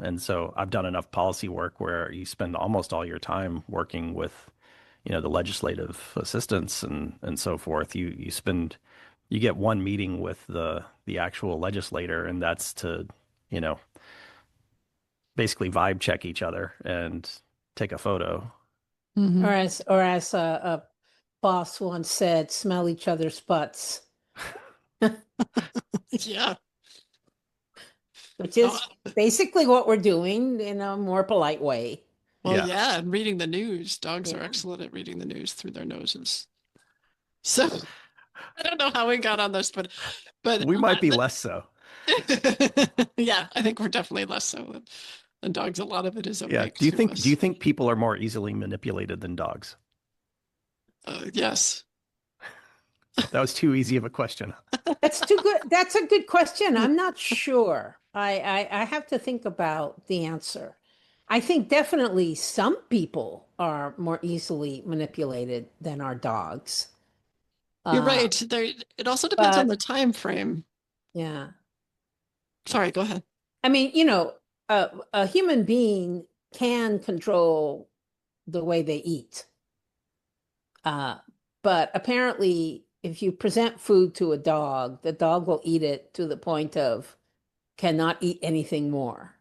And so I've done enough policy work where you spend almost all your time working with, the legislative assistants and so forth. You get one meeting with the actual legislator, and that's to, you know, basically vibe check each other and take a photo. Hmm. Or as a boss once said, smell each other's butts, Yeah. which Oh, is basically what we're doing in a more polite way. well, Yeah, yeah, and reading the news. Dogs are Yeah. excellent at reading the news through their noses. So I don't know how we got on this, but we might be less so. yeah, I think we're definitely less so than dogs. A lot of it is Yeah. opaque Do you to think do you us. think people are more easily manipulated than dogs? Yes. That was too easy of a question. That's too good. That's a good question. I'm not sure. I have to think about the answer. I think definitely some people are more easily manipulated than our dogs. You're Uh, right. It also depends on but the time frame. yeah, Sorry, go ahead. I mean, a human being can control the way they eat. Uh, but apparently, if you present food to a dog, the dog will eat it to the point of cannot eat anything more.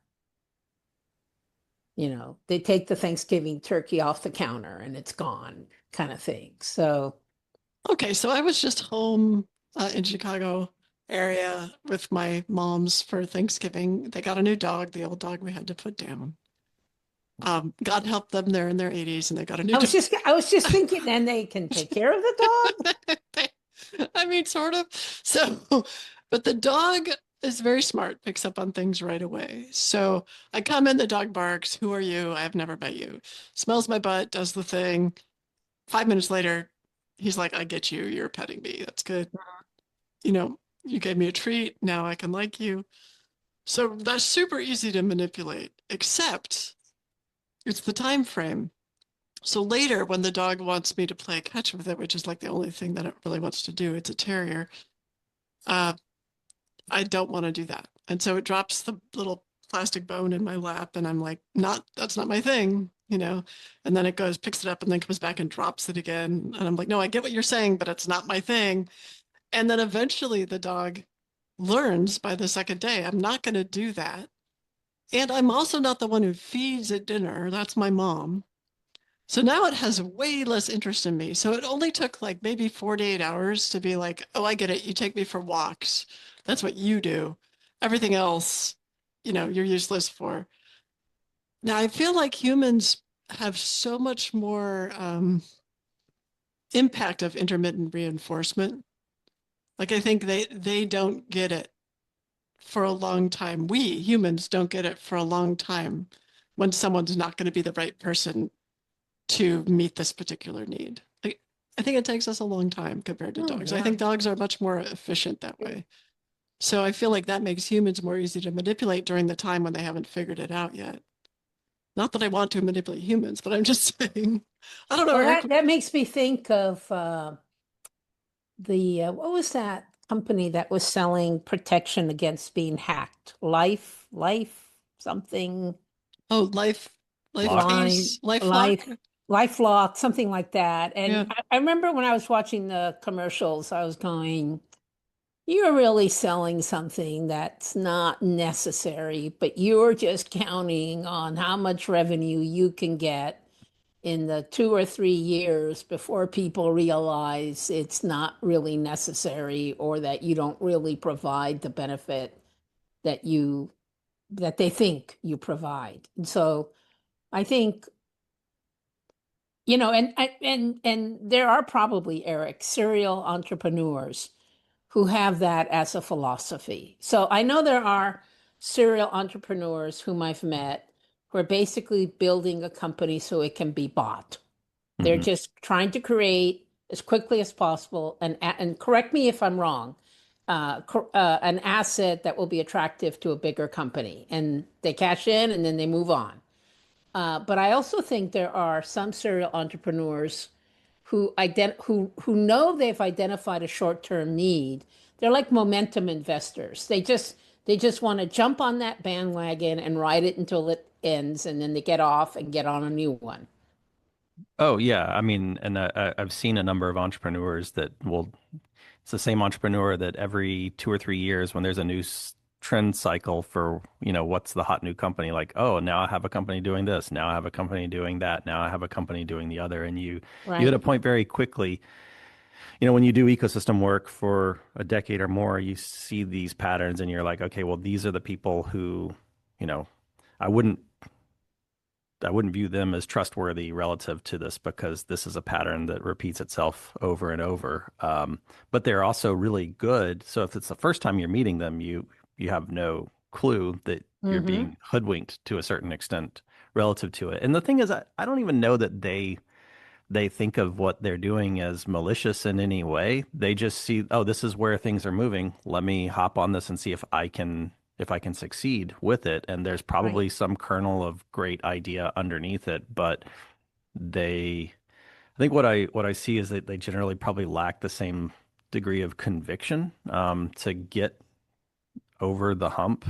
They take the Thanksgiving turkey off the counter and it's gone, kind of thing. So, Okay, so I was just home in Chicago area with my moms for Thanksgiving. They got a new dog, the old dog we had to put down. God help them, they're in their 80s and they got a new I was dog. just I was just thinking, then they can take care of the dog. I mean, sort of. So, but the dog is very smart, picks up on things right away. So I come in, the dog barks, "Who are you? I've never met you." Smells my butt, does the thing. 5 minutes later, he's like, "I get you. You're petting me. That's good. You gave me a treat. Now I can like you." So that's super easy to manipulate, except it's the time frame. So later, when the dog wants me to play catch with it, which is like the only thing that it really wants to do, it's a terrier. Uh, I don't want to do that. And so it drops the little plastic bone in my lap, and I'm like, that's not my thing. And then it goes, picks it up, and then comes back and drops it again. And I'm like, no, I get what you're saying, but it's not my thing. And then eventually the dog learns by the second day, I'm not going to do that. And I'm also not the one who feeds at dinner. That's my mom. So now it has way less interest in me. So it only took like maybe 48 hours to be like, oh, I get it. You take me for walks. That's what you do. Everything else, you're useless for. Now I feel like humans have so much more impact of intermittent reinforcement. Like I think they don't get it for a long time. We humans don't get it for a long time when someone's not going to be the right person to meet this particular need. Like, I think it takes us a long time compared to Oh, dogs. I yeah. think dogs are much more efficient that way. So I feel like that makes humans more easy to manipulate during the time when they haven't figured it out yet. Not that I want to manipulate humans, but I'm just saying. I don't know, Well, Eric. that makes me think of the what was that company that was selling protection against being hacked? Life, something, Oh, life Lock. line, case, life lock. LifeLock, something like that. And Yeah. I remember when I was watching the commercials, I was going, "You're really selling something that's not necessary, but you're just counting on how much revenue you can get." In the 2 or 3 years before people realize it's not really necessary or that you don't really provide the benefit that they think you provide. And so I think, and there are probably, Eric, serial entrepreneurs who have that as a philosophy. So I know there are serial entrepreneurs whom I've met who are basically building a company so it can be bought. They're Hmm. just trying to create as quickly as possible, and correct me if I'm wrong, an asset that will be attractive to a bigger company, and they cash in and then they move on. But I also think there are some serial entrepreneurs who know they've identified a short-term need. They're like momentum investors. They just want to jump on that bandwagon and ride it until it ends, and then they get off and get on a new one. Oh yeah, I mean, and I've seen a number of entrepreneurs that will. It's the same entrepreneur that every 2 or 3 years, when there's a new trend cycle for, what's the hot new company, like, oh, now I have a company doing this, now I have a company doing that, now I have a company doing the other, and you hit Right. a point very quickly. When you do ecosystem work for a decade or more, you see these patterns, and you're like, okay, well, these are the people who, you know, I wouldn't I wouldn't view them as trustworthy relative to this because this is a pattern that repeats itself over and over. But they're also really good. So if it's the first time you're meeting them, you have no clue that you're Mm-hmm. being hoodwinked to a certain extent relative to it. And the thing is, I don't even know that they think of what they're doing as malicious in any way. They just see, oh, this is where things are moving. Let me hop on this and see if I can succeed with it. And there's Right. probably some kernel of great idea underneath it, but I think what I see is that they generally probably lack the same degree of conviction to get over the hump.